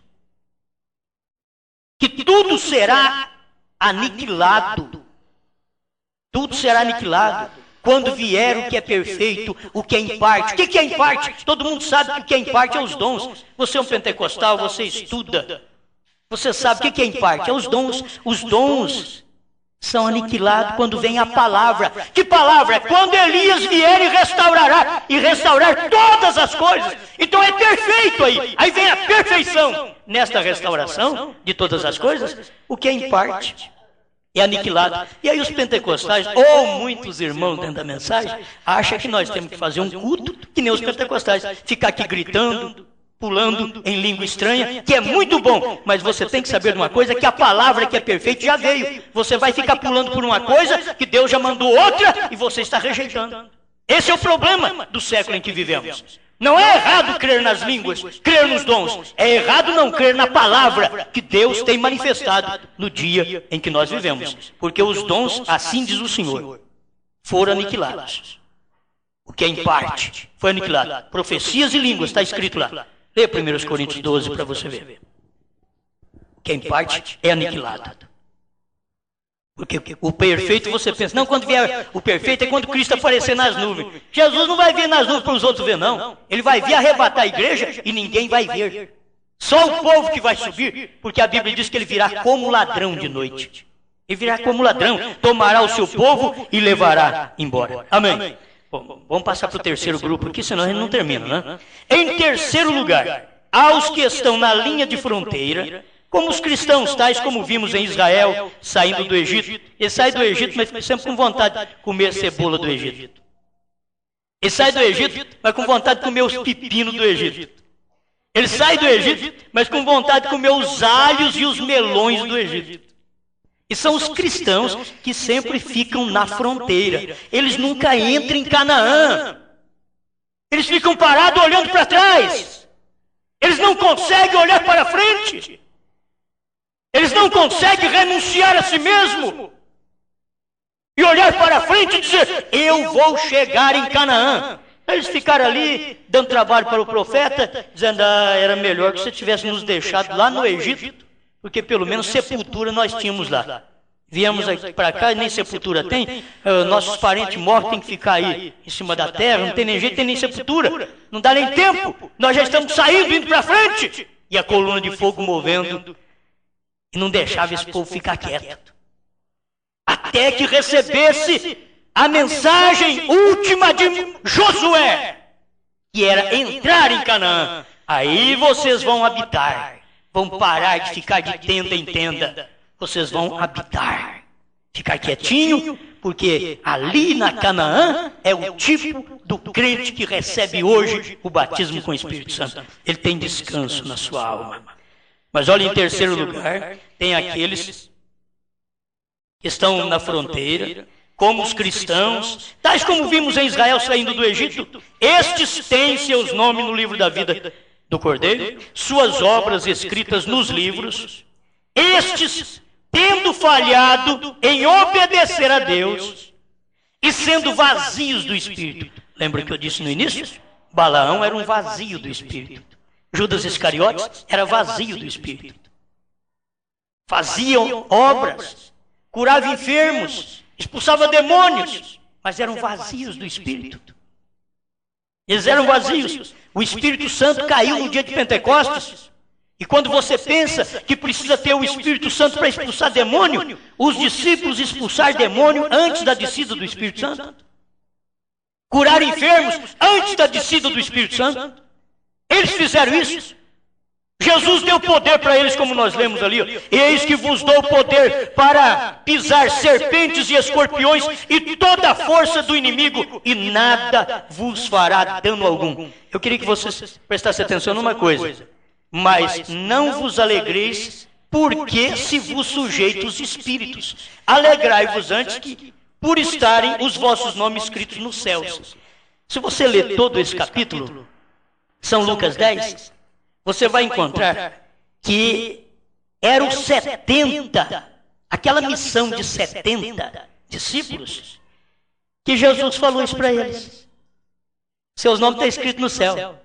Que tudo será aniquilado. Tudo será aniquilado. Quando vier o que é perfeito, o que é em parte. O que é em parte? Todo mundo sabe que o que é em parte é os dons. Você é um pentecostal, você estuda. Você sabe o que é em parte? É os dons. Os dons são aniquilados quando vem a palavra. Que palavra? É quando Elias vier e restaurará. E restaurar todas as coisas. Então é perfeito aí. Aí vem a perfeição. Nesta restauração de todas as coisas, o que é em parte é aniquilado. E aí os pentecostais, ou muitos irmãos dentro da mensagem, acham que nós temos que fazer um culto, que nem os pentecostais, ficar aqui gritando, pulando em língua estranha, que é muito bom, mas você tem que saber de uma coisa, que a palavra que é perfeita já veio. Você vai ficar pulando por uma coisa, que Deus já mandou outra, e você está rejeitando. Esse é o problema do século em que vivemos. Não é errado crer nas línguas, crer nos dons. É errado não crer na palavra que Deus tem manifestado no dia em que nós vivemos. Porque os dons, assim diz o Senhor, foram aniquilados. O que é em parte foi aniquilado. Profecias e línguas, está escrito lá. Lê 1 Coríntios 12 para você ver. O que é em parte é aniquilado. Porque o perfeito você pensa, não, quando vier o perfeito é quando Cristo aparecer nas nuvens. Jesus não vai vir nas nuvens para os outros ver, não. Ele vai vir arrebatar a igreja e ninguém vai ver. Só o povo que vai subir, porque a Bíblia diz que ele virá como ladrão de noite. Ele virá como ladrão, tomará o seu povo e levará embora. Amém. Bom, vamos passar para o terceiro grupo aqui, senão a gente não termina, né? Em terceiro lugar, aos que estão na linha de fronteira, como os cristãos, tais como vimos em Israel, saindo do Egito. Ele sai do Egito, mas sempre com vontade de comer cebola do Egito. Ele sai do Egito, mas com vontade de comer os pepinos do Egito. Ele sai do Egito, mas com vontade de comer os alhos e os melões do Egito. E são os cristãos que sempre ficam na fronteira. Eles nunca entram em Canaã. Eles ficam parados olhando para trás. Eles não conseguem olhar para frente. Eles não conseguem renunciar a si mesmo e olhar para frente e dizer, eu vou chegar em Canaã. Eles ficaram ali, dando trabalho para o profeta, dizendo, era melhor que você tivesse nos deixado lá no Egito, porque pelo menos sepultura nós tínhamos lá. Viemos para cá e nem sepultura tem, nossos parentes mortos têm que ficar aí em cima da terra, não tem nem jeito, tem nem sepultura, não dá nem tempo, nós já estamos saindo, indo para frente. E a coluna de fogo movendo, e não deixava esse povo ficar quieto. Até que recebesse a mensagem última de Josué, que era entrar em Canaã. Aí vocês vão habitar. Vão parar de ficar de tenda em tenda. Vocês vão habitar. Ficar quietinho, porque ali na Canaã é o tipo do crente que recebe hoje o batismo com o Espírito Santo. Ele tem descanso na sua alma. Mas olha, em terceiro lugar, tem aqueles que estão na fronteira, como os cristãos, tais como vimos em Israel saindo do Egito. Estes têm seus nomes no livro da vida do Cordeiro, suas obras escritas nos livros. Estes, tendo falhado em obedecer a Deus e sendo vazios do Espírito. Lembra que eu disse no início? Balaão era um vazio do Espírito. Judas Iscariotes era vazio do Espírito. Faziam obras, curavam enfermos, expulsavam demônios, mas eram vazios do Espírito. Eles eram vazios. O Espírito Santo caiu no dia de Pentecostes. E quando você pensa que precisa ter o Espírito Santo para expulsar demônio, os discípulos expulsaram demônio antes da descida do Espírito Santo. Curar enfermos antes da descida do Espírito Santo. Eles fizeram isso. Jesus deu poder para eles, como nós lemos ali. Eis que vos dou poder para pisar serpentes e escorpiões e toda a força do inimigo, e nada vos fará dano algum. Eu queria que vocês prestassem atenção numa coisa. Mas não vos alegreis, porque se vos sujeita os espíritos. Alegrai-vos antes que, por estarem os vossos nomes escritos nos céus. Se você ler todo esse capítulo, São Lucas 10, você vai encontrar que eram 70, aquela missão de 70 discípulos, que Jesus falou isso para eles. Seus nomes estão escritos no céu.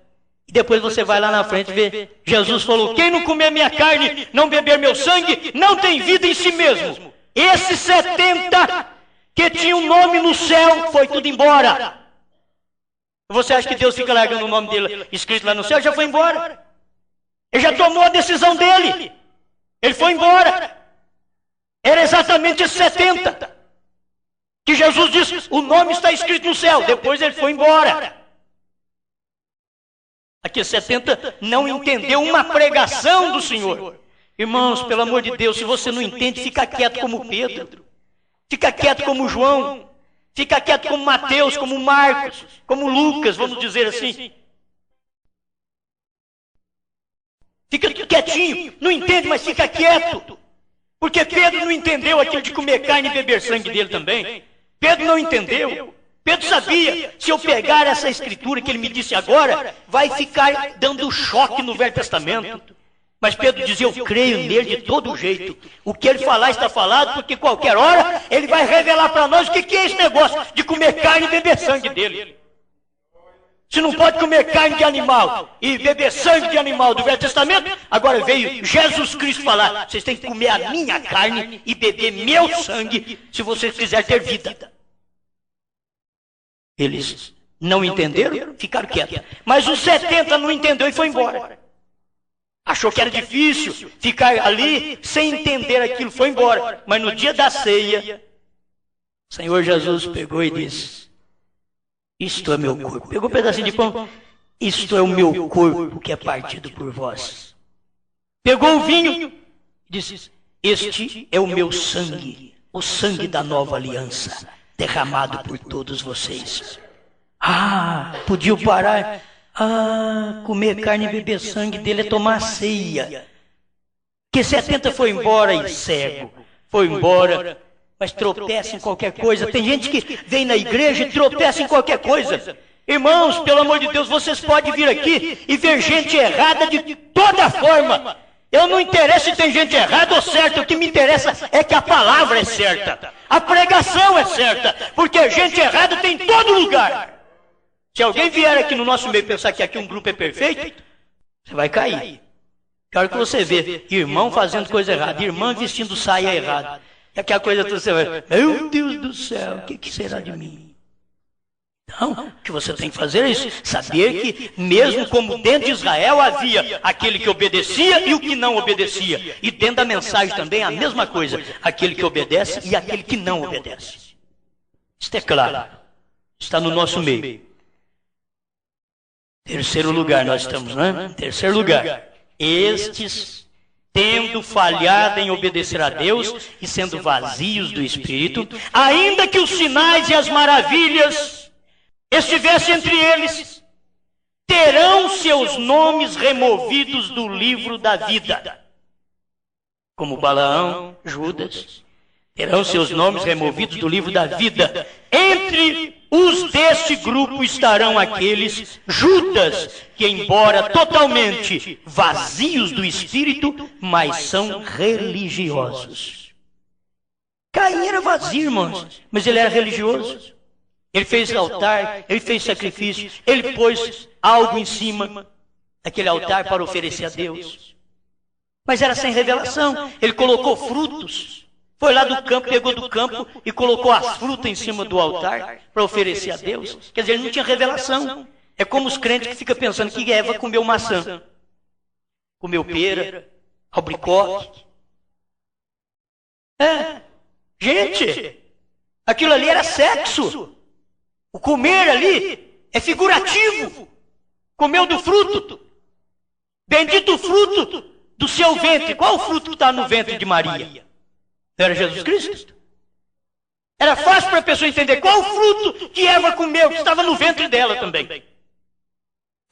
E depois você vai lá na frente e vê, Jesus falou, quem não comer minha carne, não beber meu sangue, não tem vida em si mesmo. Esses 70 que tinham um nome no céu, foi tudo embora. Você acha que Deus fica largando o nome dele escrito lá no céu? Já foi embora. Ele já tomou a decisão dele. Ele foi embora. Era exatamente esses 70 que Jesus disse, o nome está escrito no céu. Depois ele foi embora. Aqueles 70 não entendeu uma pregação do Senhor. Irmãos, pelo amor de Deus, se você não entende, fica quieto como Pedro. Fica quieto como João. Fica quieto como Mateus, como Marcos, como Lucas, vamos dizer assim. Fica quietinho, não entende, mas fica quieto. Porque Pedro não entendeu aquilo de comer carne e beber sangue dele também. Pedro não entendeu. Pedro sabia, se eu pegar essa escritura que ele me disse agora, vai ficar dando choque no Velho Testamento. Mas Pedro dizia, eu creio nele de todo jeito. O que ele falar está falado, porque qualquer hora ele vai revelar para nós o que é esse negócio de comer carne e beber sangue dele. Se não pode comer carne de animal e beber sangue de animal do Velho Testamento, agora veio Jesus Cristo falar, vocês têm que comer a minha carne e beber meu sangue, se vocês quiserem ter vida. Eles não entenderam, ficaram quietos. Mas os 70 não entenderam e foi embora. Achou que era difícil ficar ali sem entender aquilo, foi embora. Mas no dia da ceia, o Senhor Jesus pegou e disse, isto é meu corpo. Pegou um pedacinho de pão, isto é o meu corpo que é partido por vós. Pegou o vinho e disse, este é o meu sangue, o sangue da nova aliança, derramado por todos vocês. Podiam parar. Comer carne e beber sangue dele é tomar ceia. Que 70 foi embora e cego. Foi embora, mas tropeça em qualquer coisa. Tem gente que vem na igreja e tropeça em qualquer coisa. Irmãos, pelo amor de Deus, vocês podem vir aqui e ver gente errada de toda forma. Eu não interessa se tem gente errada ou certa. O que me interessa é que a palavra é certa. A pregação é certa. Porque gente errada tem em todo lugar. Se alguém vier aqui no nosso meio pensar que aqui um grupo é perfeito, você vai cair. Que hora que você vê irmão fazendo coisa errada, irmã vestindo saia errada, e aquela coisa toda, você vai, meu Deus do céu, o que será de mim? Então, o que você tem que fazer é isso, saber que mesmo como dentro de Israel havia aquele que obedecia e o que não obedecia. E dentro da mensagem também a mesma coisa, aquele que obedece e aquele que não obedece. Isso é claro, está no nosso meio. Terceiro lugar nós estamos, né? Terceiro lugar. Estes tendo falhado em obedecer a Deus e sendo vazios do Espírito, ainda que os sinais e as maravilhas estivessem entre eles, terão seus nomes removidos do livro da vida. Como Balaão, Judas, terão seus nomes removidos do livro da vida. Entre os deste grupo estarão aqueles, Judas, que embora totalmente vazios do Espírito, mas são religiosos. Caim era vazio, irmãos, mas ele era religioso. Ele fez altar, ele fez sacrifício, ele pôs algo em cima daquele altar para oferecer a Deus. Mas era sem revelação. Ele colocou frutos. Foi lá do campo, pegou do campo e colocou as frutas em cima do altar para oferecer a Deus. Quer dizer, ele não tinha revelação. É como os crentes que ficam pensando que Eva comeu maçã, comeu pera, albaricoque. Gente, aquilo ali era sexo. O comer ali é figurativo. Comeu do fruto. Bendito o fruto do seu ventre. Qual o fruto que está no ventre de Maria? Era Jesus Cristo? Era fácil para a pessoa entender qual o fruto que Eva comeu, que estava no ventre dela também.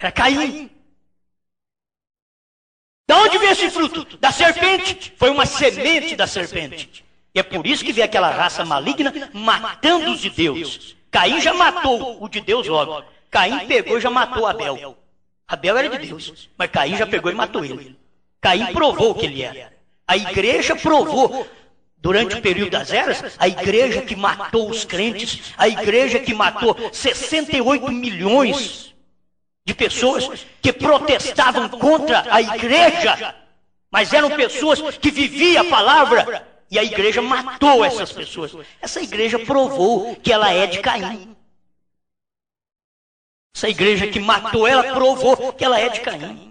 Era Caim. De onde veio esse fruto? Da serpente. Foi uma semente da serpente. E é por isso que veio aquela raça maligna matando os de Deus. Caim já matou o de Deus logo. Caim pegou e já matou Abel. Abel era de Deus, mas Caim já pegou e matou ele. Caim provou o que ele era. A igreja provou. Durante o período das eras, a igreja que matou os crentes, a igreja que matou 68 milhões de pessoas que protestavam contra a igreja, mas eram pessoas que viviam a palavra, e a igreja matou essas pessoas. Essa igreja provou que ela é de Caim. Essa igreja que matou ela provou que ela é de Caim.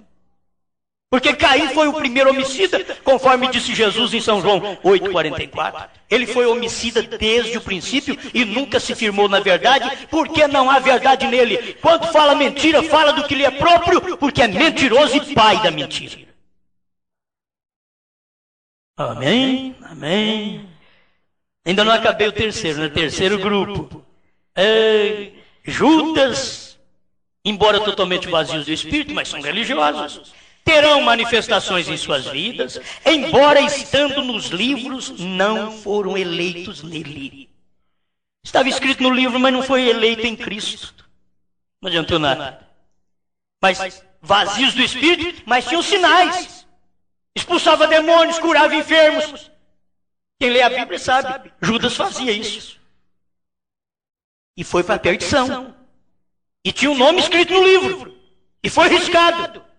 Porque Caim foi o primeiro homicida, conforme disse Jesus em São João 8,44. Ele foi homicida desde o princípio e nunca se firmou na verdade, porque não há verdade nele. Quando fala mentira, fala do que lhe é próprio, porque é mentiroso e pai da mentira. Amém? Amém. Ainda não acabei o terceiro, né? Terceiro grupo. Judas, embora totalmente vazios do Espírito, mas são religiosos. Terão manifestações em suas vidas, embora estando nos livros, não foram eleitos nele. Estava escrito no livro, mas não foi eleito em Cristo. Não adiantou nada. Mas vazios do Espírito, mas tinham sinais. Expulsava demônios, curava enfermos. Quem lê a Bíblia sabe, Judas fazia isso. E foi para a perdição. E tinha um nome escrito no livro. E foi riscado.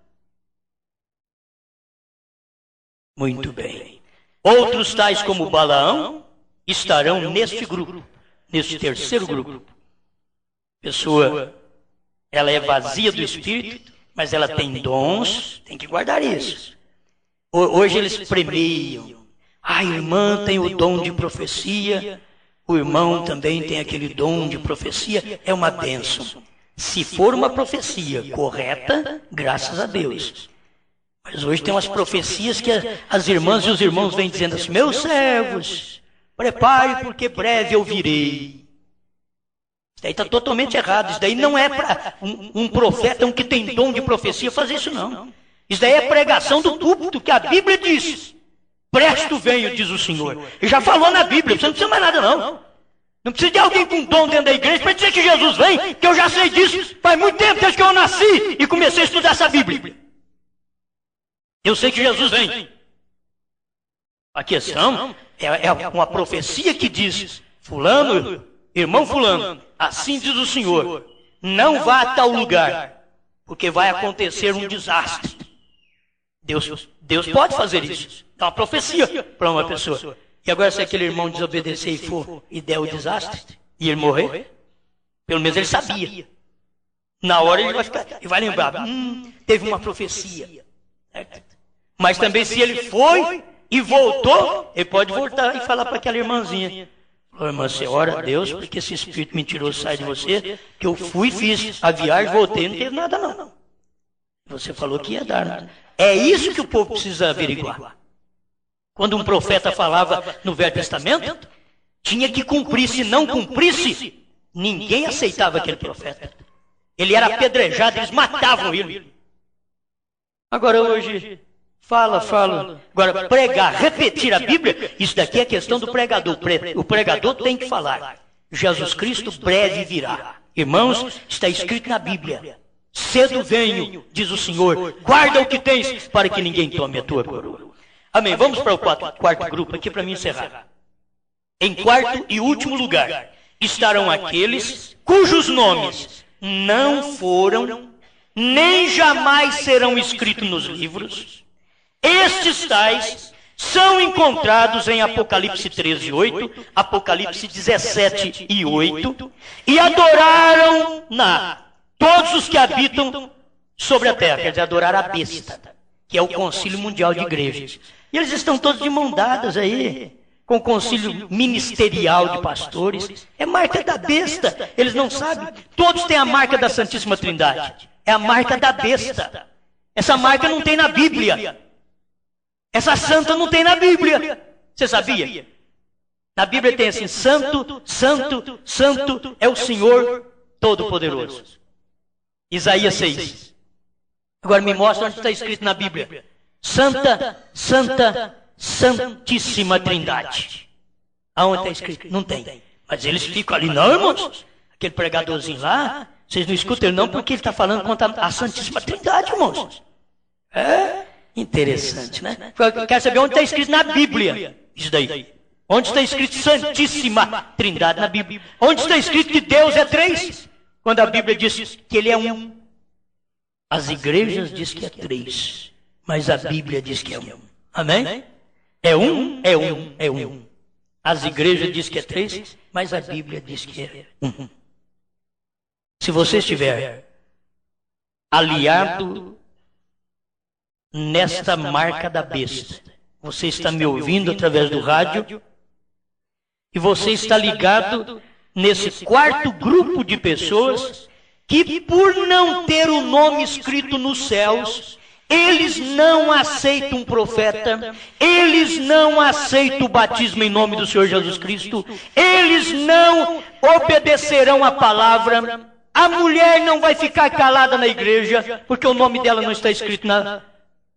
Muito bem. Outros tais como Balaão estarão neste grupo, neste terceiro grupo. Pessoa, ela é vazia do Espírito, mas ela tem dons, tem que guardar isso. Hoje eles premiam. A irmã tem o dom de profecia, o irmão também tem aquele dom de profecia, é uma bênção. Se for uma profecia correta, graças a Deus. Mas hoje tem umas profecias que as irmãs e os irmãos vêm dizendo assim: meus servos, prepare porque breve eu virei. Isso daí está totalmente errado. Isso daí não é para um profeta, um que tem dom de profecia, fazer isso não. Isso daí é pregação do púlpito, que a Bíblia diz: presto venho, diz o Senhor. Ele já falou na Bíblia, você não precisa mais nada não. Não precisa de alguém com dom dentro da igreja para dizer que Jesus vem, que eu já sei disso faz muito tempo, desde que eu nasci e comecei a estudar essa Bíblia. Eu sei que Jesus vem. A questão é uma profecia que diz: fulano, irmão fulano, assim diz o Senhor, não vá a tal lugar, porque vai acontecer um desastre. Deus pode fazer isso. É uma profecia para uma pessoa. E agora se aquele irmão desobedecer e der o desastre, e ele morrer, pelo menos ele sabia. Na hora ele vai lembrar, teve uma profecia. Certo? Mas também se ele foi e voltou, ele pode voltar e falar para aquela irmãzinha: irmã, você ora a Deus porque esse espírito mentiroso sai de você, que eu fui, fiz a viagem, voltei, não teve nada não. Você falou que ia dar nada. É isso que o povo precisa averiguar. Quando um profeta falava no Velho Testamento, tinha que cumprir. Se não cumprisse, ninguém aceitava aquele profeta. Ele era apedrejado, eles matavam ele. Agora hoje, fala. Agora, pregar, repetir a Bíblia, isso daqui é questão do pregador. O pregador tem que falar. Jesus Cristo breve virá. Irmãos, está escrito na Bíblia. Cedo venho, diz o Senhor, guarda o que tens, para que ninguém tome a tua coroa. Amém. Vamos para o quarto grupo aqui para me encerrar. Em quarto e último lugar, estarão aqueles cujos nomes não foram, nem jamais serão escritos nos livros. Estes tais são encontrados em Apocalipse 13:8, Apocalipse 17:8, e adoraram todos os que habitam sobre a terra, quer dizer, adorar a besta, que é o Concílio Mundial de Igrejas. E eles estão todos de mão dadas aí, com o concílio ministerial de pastores. É marca da besta, eles não sabem. Todos têm a marca da Santíssima Trindade. É a marca da besta. Essa marca não tem na Bíblia. Essa santa não tem na Bíblia. Você sabia? Na Bíblia tem assim, santo, santo, santo é o Senhor Todo-Poderoso. Isaías 6. Agora me mostra onde está escrito na Bíblia. Santa, santa, Santíssima Trindade. Aonde está escrito? Não tem. Mas eles ficam ali, não, irmãos. Aquele pregadorzinho lá, vocês não escutam ele não, porque ele está falando contra a Santíssima Trindade, irmãos. É interessante, né? Quero saber onde está escrito na Bíblia. Isso daí. Onde está escrito Santíssima Trindade na Bíblia? Onde está escrito que Deus é três? Quando a Bíblia diz que Ele é um. As igrejas dizem que é três, mas a Bíblia diz que é um. Amém? É um, é um, é um. As igrejas dizem que é três, mas a Bíblia diz que é um. Se você estiver aliado nesta marca da besta, você está me ouvindo através do rádio, e você está ligado nesse quarto grupo de pessoas que, por não ter o nome escrito nos céus, eles não aceitam um profeta, eles não aceitam o batismo em nome do Senhor Jesus Cristo, eles não obedecerão à palavra. A mulher não vai ficar calada na igreja, porque o nome dela não está escrito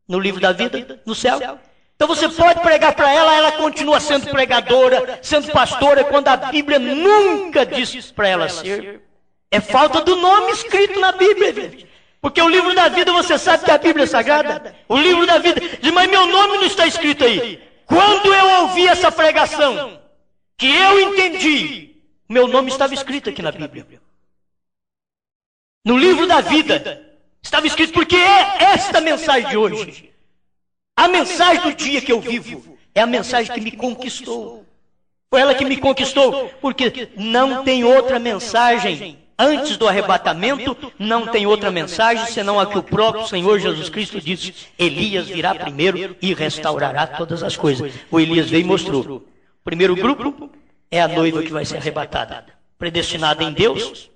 no livro da vida, no céu. Então você pode pregar para ela, ela continua sendo pregadora, sendo pastora, quando a Bíblia nunca diz para ela ser. É falta do nome escrito na Bíblia, gente. Porque o livro da vida, você sabe que a Bíblia é sagrada? O livro da vida diz, mas meu nome não está escrito aí. Quando eu ouvi essa pregação, que eu entendi, meu nome estava escrito aqui na Bíblia. No livro da vida, estava escrito, porque é esta mensagem de hoje. A mensagem do dia que eu vivo é a mensagem que me conquistou. Foi ela que me conquistou, porque não tem outra mensagem. Antes do arrebatamento, não tem outra mensagem, senão a que o próprio Senhor Jesus Cristo disse: Elias virá primeiro e restaurará todas as coisas. O Elias veio e mostrou. O primeiro grupo é a noiva que vai ser arrebatada. Predestinada em Deus,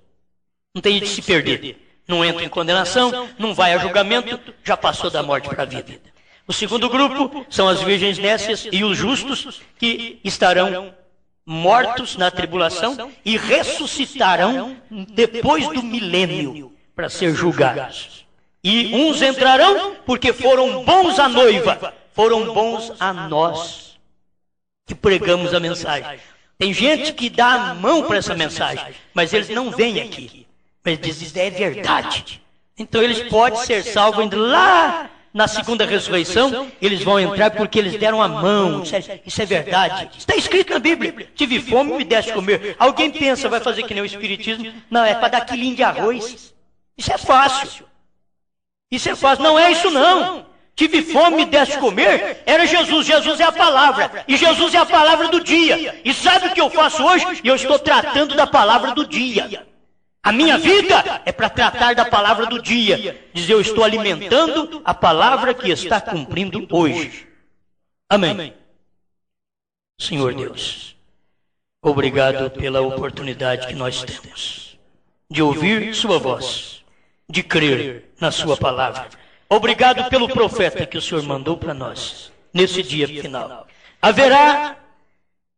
não tem de se perder. Não entra em condenação, não vai a julgamento, já passou da morte para a vida. O segundo grupo são as virgens nécias e os justos, que estarão mortos na tribulação e ressuscitarão depois do milênio para ser julgados. E uns entrarão porque foram bons à noiva, foram bons a nós que pregamos a mensagem. Tem gente que dá a mão para essa mensagem, mas eles não vêm aqui. Mas dizem, é verdade. Então eles podem ser salvos indo lá na segunda ressurreição, eles vão entrar porque eles deram a mão. Isso é verdade. Está escrito na Bíblia. Tive fome, me deste comer. Alguém pensa, vai fazer que nem o Espiritismo? Não, é para dar quilinho de arroz. Isso é fácil. Isso é fácil. Não é isso não. Tive fome, me deste comer. Era Jesus. Jesus é a palavra. E Jesus é a palavra do dia. E sabe o que eu faço hoje? Eu estou tratando da palavra do dia. A minha vida é para tratar da palavra do dia. Dizer, eu estou alimentando a palavra que está cumprindo hoje. Amém. Senhor Deus, obrigado pela oportunidade que nós temos de ouvir sua voz, de crer na sua palavra. Obrigado pelo profeta que o Senhor mandou para nós nesse dia final. Haverá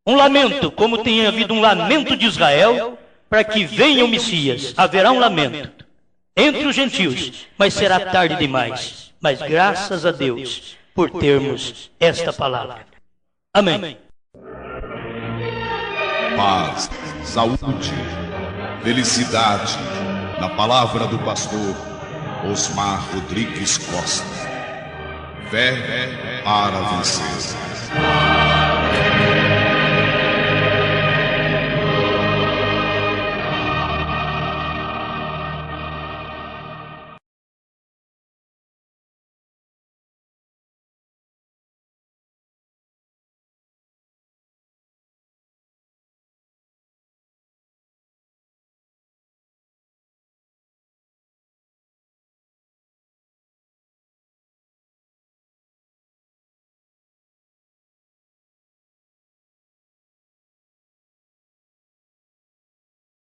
um lamento, como tem havido um lamento de Israel, para que venha o Messias. Haverá um lamento entre os gentios, mas será tarde demais. Mas graças a Deus por termos esta palavra. Amém. Paz, saúde, felicidade, na palavra do pastor Osmar Rodrigues Costa. Fé para vencer.